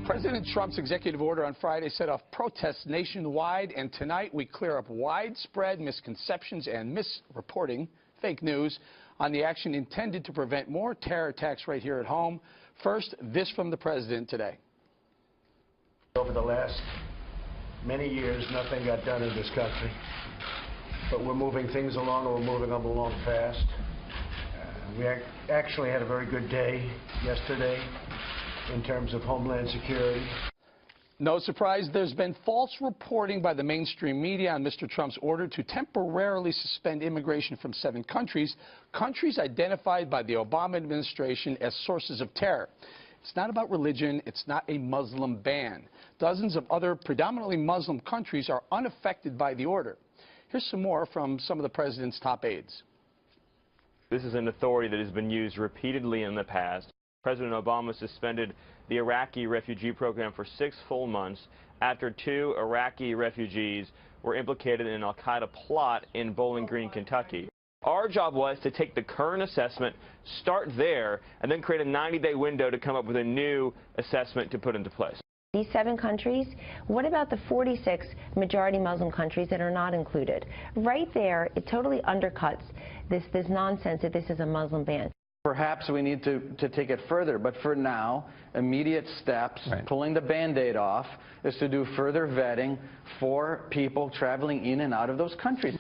President Trump's executive order on Friday set off protests nationwide, and tonight we clear up widespread misconceptions and misreporting, fake news, on the action intended to prevent more terror attacks right here at home. First, this from the president today. Over the last many years, nothing got done in this country, but we're moving things along, and we're moving them along fast. We actually had a very good day yesterday in terms of Homeland Security. No surprise, there's been false reporting by the mainstream media on Mr. Trump's order to temporarily suspend immigration from 7 countries, countries identified by the Obama administration as sources of terror. It's not about religion. It's not a Muslim ban. Dozens of other predominantly Muslim countries are unaffected by the order. Here's some more from some of the president's top aides. This is an authority that has been used repeatedly in the past. President Obama suspended the Iraqi refugee program for 6 full months after 2 Iraqi refugees were implicated in an al-Qaeda plot in Bowling Green, Kentucky. Our job was to take the current assessment, start there, and then create a 90-day window to come up with a new assessment to put into place. These 7 countries, what about the 46 majority Muslim countries that are not included? Right there, it totally undercuts this nonsense that this is a Muslim ban. Perhaps we need to take it further, but for now, immediate steps, pulling the Band-Aid off, is to do further vetting for people traveling in and out of those countries.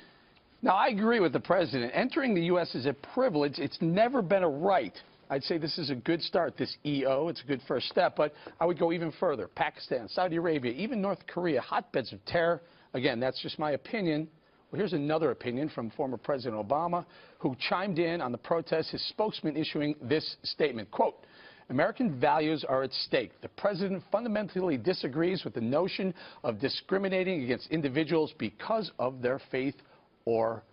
Now, I agree with the president. Entering the U.S. is a privilege. It's never been a right. I'd say this is a good start, this EO. It's a good first step, but I would go even further. Pakistan, Saudi Arabia, even North Korea, hotbeds of terror. Again, that's just my opinion. Well, here's another opinion from former President Obama, who chimed in on the protest, his spokesman issuing this statement, quote, "American values are at stake. The president fundamentally disagrees with the notion of discriminating against individuals because of their faith or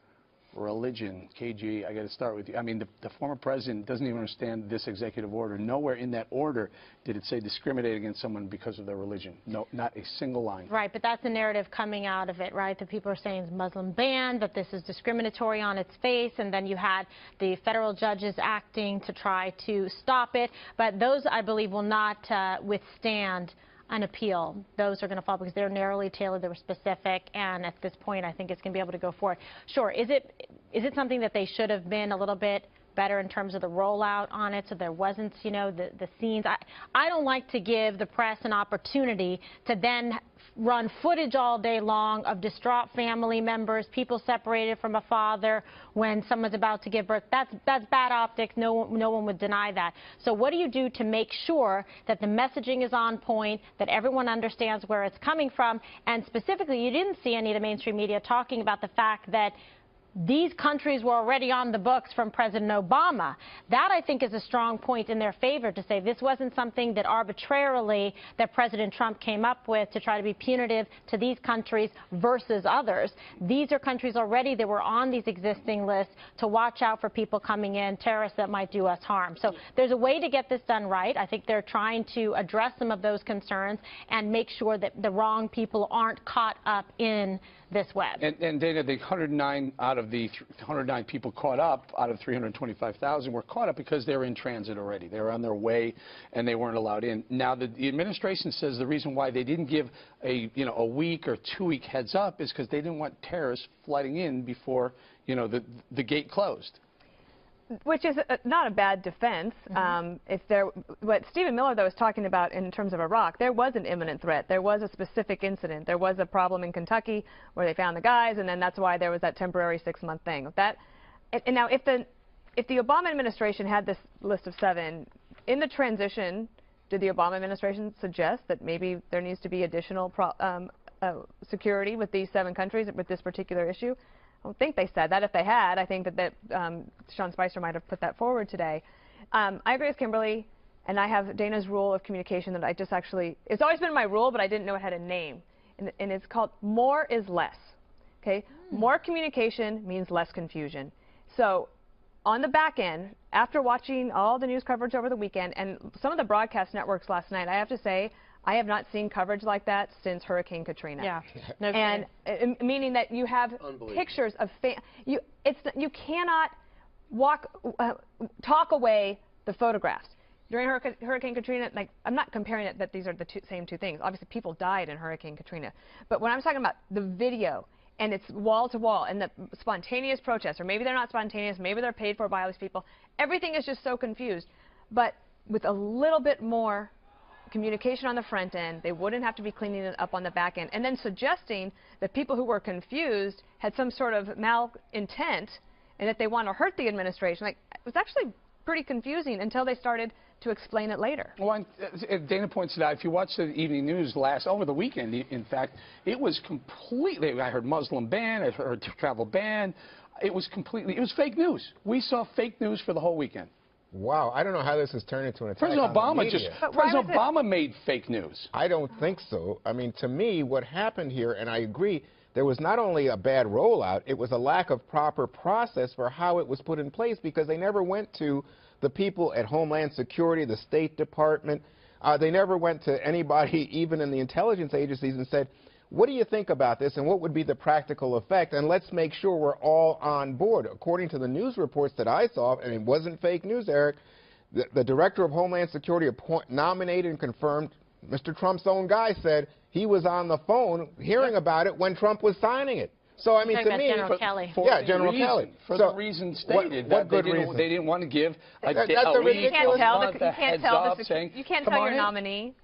religion." KG, I got to start with you. I mean, the former president doesn't even understand this executive order. Nowhere in that order did it say discriminate against someone because of their religion. No, not a single line. Right, but that's the narrative coming out of it, right? That people are saying it's Muslim ban, that this is discriminatory on its face, and then you had the federal judges acting to try to stop it. But those, I believe, will not withstand an appeal. Those are going to fall because they're narrowly tailored, they were specific, and at this point I think it's going to be able to go forward. Sure, is it something that they should have been a little bit better in terms of the rollout on it, so there wasn't, you know, the scenes? I don't like to give the press an opportunity to then run footage all day long of distraught family members, people separated from a father when someone's about to give birth. That's bad optics. No one would deny that. So what do you do to make sure that the messaging is on point, that everyone understands where it's coming from? And specifically, you didn't see any of the mainstream media talking about the fact that these countries were already on the books from President Obama. That, I think, is a strong point in their favor, to say this wasn't something that arbitrarily that President Trump came up with to try to be punitive to these countries versus others. These are countries already that were on these existing lists to watch out for people coming in, terrorists that might do us harm. So there's a way to get this done right. I think they're trying to address some of those concerns and make sure that the wrong people aren't caught up in this web. And Dana, the 109 out of the 109 people caught up out of 325,000 were caught up because they were in transit already. They were on their way and they weren't allowed in. Now the administration says the reason why they didn't give a week or 2-week heads up is because they didn't want terrorists flooding in before the gate closed. Which is not a bad defense. What Stephen Miller, though, is talking about in terms of Iraq, there was an imminent threat. There was a specific incident. There was a problem in Kentucky where they found the guys, and then that's why there was that temporary 6-month thing. And now, if the Obama administration had this list of 7, in the transition, did the Obama administration suggest that maybe there needs to be additional security with these 7 countries with this particular issue? I don't think they said that. If they had, I think that Sean Spicer might have put that forward today. I agree with Kimberly, and I have Dana's rule of communication that I just actually, it's always been my rule, but I didn't know it had a name. And it's called more is less. Okay? More communication means less confusion. So on the back end, after watching all the news coverage over the weekend and some of the broadcast networks last night, I have to say, I have not seen coverage like that since Hurricane Katrina. Yeah, no and meaning that you have pictures of you cannot talk away the photographs. during Hurricane Katrina, like, I'm not comparing it that these are the same two things. Obviously, people died in Hurricane Katrina. But when I'm talking about the video, and it's wall to wall, and the spontaneous protests, or maybe they're not spontaneous, maybe they're paid for by all these people, everything is just so confused. But with a little bit more communication on the front end, they wouldn't have to be cleaning it up on the back end. And then suggesting that people who were confused had some sort of malintent and that they want to hurt the administration. Like, it was actually pretty confusing until they started to explain it later. Well, Dana points it out. If you watch the evening news over the weekend, in fact, it was completely, I heard Muslim ban, I heard travel ban. It was fake news. We saw fake news for the whole weekend. Wow, I don't know how this has turned into an attack President on the Obama media. President Obama made fake news. I don't think so. I mean, to me, what happened here, and I agree, there was not only a bad rollout, it was a lack of proper process for how it was put in place, because they never went to the people at Homeland Security, the State Department. They never went to anybody, even in the intelligence agencies, and said, what do you think about this, and what would be the practical effect? And let's make sure we're all on board. According to the news reports that I saw, and it wasn't fake news, Eric, the Director of Homeland Security nominated and confirmed, Mr. Trump's own guy said he was on the phone hearing about it when Trump was signing it. So, I mean, to me... General Kelly. Yeah, General Kelly. For the reason stated, what good they reason? They didn't want to give a That's a a week, ridiculous... You can't tell your nominee.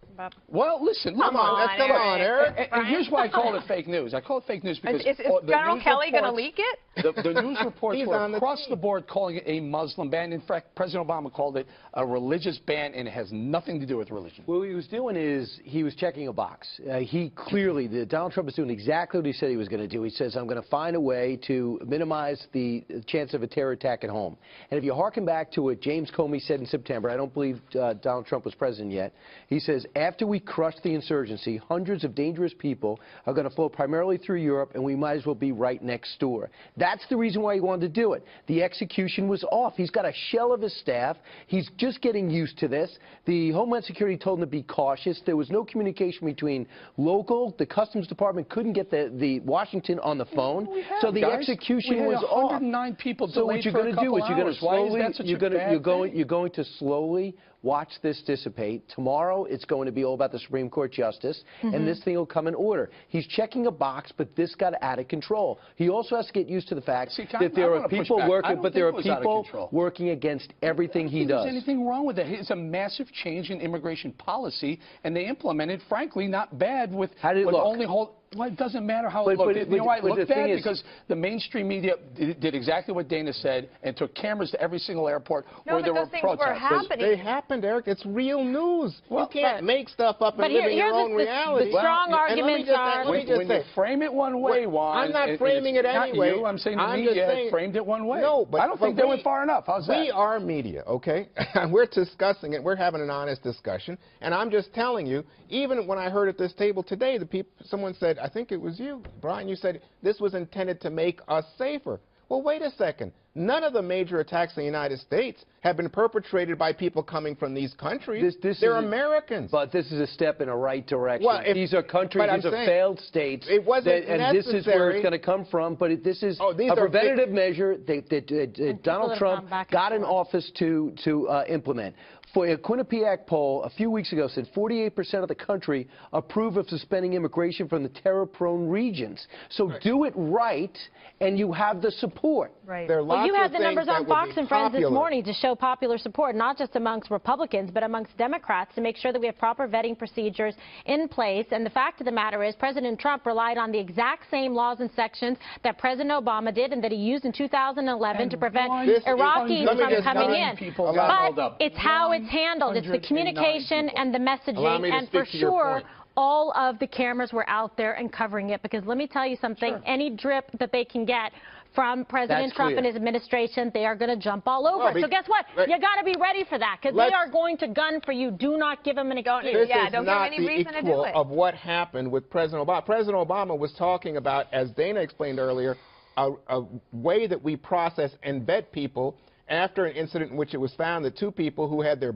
Well, listen, Come on, Eric. And here's why I call it fake news. I call it fake news because Is General Kelly going to leak it? The news reports He's were on the across team. the board calling it a Muslim ban. In fact, President Obama called it a religious ban, and it has nothing to do with religion. Well, what he was doing is he was checking a box. Donald Trump is doing exactly what he said he was going to do. He says, I'm going to find a way to minimize the chance of a terror attack at home. And if you hearken back to what James Comey said in September, I don't believe Donald Trump was president yet, he says, after we crush the insurgency, hundreds of dangerous people are going to flow primarily through Europe, and we might as well be right next door. That's the reason why he wanted to do it. The execution was off. He's got a shell of his staff. He's just getting used to this. The Homeland Security told him to be cautious. There was no communication between local. The Customs Department couldn't get the Washington on the phone. So the execution was off. 109 people So what delayed you're for going a to do couple is you're going hours. to Why is slowly, that such a bad thing? you're going to slowly watch this dissipate. Tomorrow it's going to be all about the Supreme Court justice, and this thing will come in order. He's checking a box, but this got out of control. He also has to get used to the fact that there are people working, but there are people working against everything he does. There's anything wrong with that? It's a massive change in immigration policy, and they implemented, frankly, not bad with. How did it look? Well, it doesn't matter how it looked. You know why it looked bad? Because the mainstream media did exactly what Dana said and took cameras to every single airport where there were protests. They happened, Eric. It's real news. You can't make stuff up and live in your own reality. The strong arguments are... When you frame it one way, Juan... I'm not framing it anyway. Not you, I'm saying the media framed it one way. No, but I don't think they went far enough. How's that? We are media, okay? We're discussing it. We're having an honest discussion. And I'm just telling you, even when I heard at this table today, someone said, I think it was you, Brian, you said this was intended to make us safer. Well, wait a second. None of the major attacks in the United States have been perpetrated by people coming from these countries. They're Americans. But this is a step in the right direction. Well, these are countries, these are failed states. It wasn't and this is where it's going to come from. But this is a preventative measure that Donald Trump got in office to implement. For a Quinnipiac poll a few weeks ago said 48% of the country approve of suspending immigration from the terror-prone regions. So do it right, and you have the support. Right. Well, you had the numbers on Fox and Friends this morning to show popular support, not just amongst Republicans, but amongst Democrats, to make sure that we have proper vetting procedures in place. And the fact of the matter is President Trump relied on the exact same laws and sections that President Obama did and that he used in 2011 to prevent Iraqis from coming in. But it's how it's handled. It's the communication and the messaging, and for sure all of the cameras were out there and covering it, because let me tell you something, any drip that they can get from President Trump and his administration, they are going to jump all over. So guess what? You got to be ready for that, because they are going to gun for you. Do not give them an excuse. This is not the equal of what happened with President Obama. President Obama was talking about, as Dana explained earlier, a way that we process and vet people after an incident in which it was found that two people who had their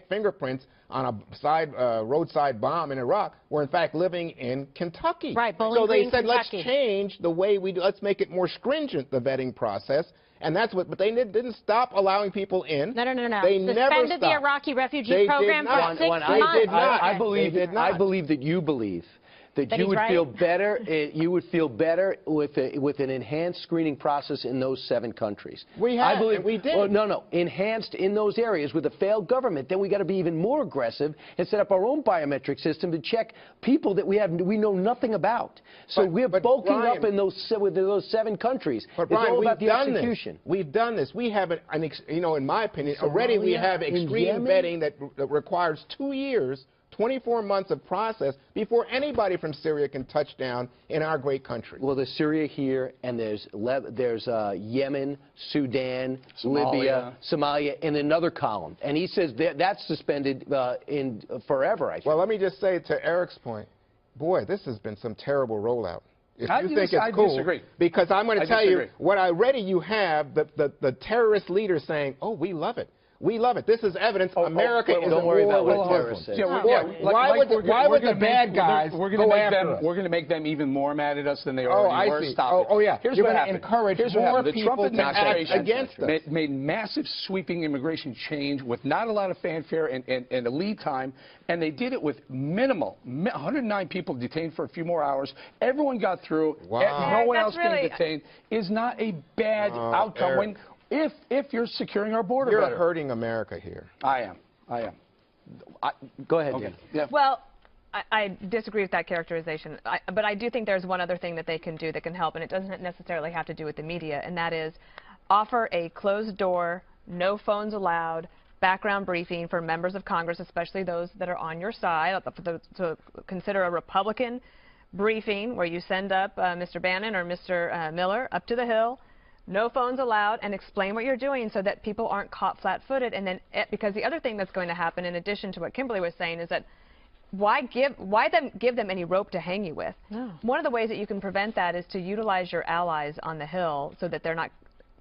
fingerprints on a roadside bomb in Iraq were in fact living in Kentucky. Right, so they said, let's change the way we do, let's make it more stringent, the vetting process. and that's what. But they didn't stop allowing people in. No. They never Suspended the stopped. Iraqi refugee They did program not. for 6 When months. They did not. I believe They did not. I believe that you believe that That you he's would right? feel better. You would feel better with an enhanced screening process in those 7 countries. We have, I believe, and we did. Well, no, enhanced in those areas with a failed government. Then we got to be even more aggressive and set up our own biometric system to check people that we know nothing about. So we're bulking Brian, up in with those 7 countries. But It's Brian, all about the we've done execution. this. We've done this. We have in my opinion, already we Somalia, have in extreme Yemen? vetting that requires 2 years, 24 months of process before anybody from Syria can touch down in our great country. Well, there's Syria here, and there's Yemen, Sudan, Somalia. Libya, Somalia, in another column. And he says that's suspended in forever, I think. Well, let me just say to Eric's point, boy, this has been some terrible rollout. If I you think dis- I it's cool, disagree. because I'm going I to tell you, disagree. what already you have, the terrorist leaders saying, oh, we love it. We love it. This is evidence America is don't at worry war about with what terrorists Muslims. say. Why would the bad guys we're go gonna make after them us? we're going to make them even more mad at us than they Oh, already I were. see. Stop it. Oh, yeah. Here's You're what gonna happened. encourage Here's what more happened. The Trump people to act administration against us. made massive sweeping immigration change with not a lot of fanfare and a lead time, and they did it with minimal. 109 people detained for a few more hours. Everyone got through. Wow. No one That's else really- being detained is not a bad outcome Eric. when if you're securing our border You're better. hurting America here. I am. Go ahead, Okay. Dan. Yeah. Well, I disagree with that characterization, but I do think there's one other thing that they can do that can help, and it doesn't necessarily have to do with the media, and that is offer a closed door, no phones allowed, background briefing for members of Congress, especially those that are on your side, to consider a Republican briefing where you send up Mr. Bannon or Mr. Miller up to the Hill, no phones allowed, and explain what you're doing so that people aren't caught flat-footed. And then, because the other thing that's going to happen, in addition to what Kimberly was saying, is that why give them any rope to hang you with? No. One of the ways that you can prevent that is to utilize your allies on the Hill so that they're not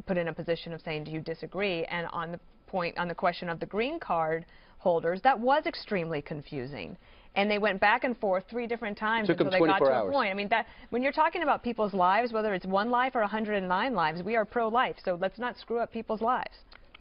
put in a position of saying, do you disagree? And on the question of the green card holders, that was extremely confusing. And they went back and forth 3 different times Took them until they got 24 to hours. a point. I mean, when you're talking about people's lives, whether it's 1 life or 109 lives, we are pro-life. So let's not screw up people's lives.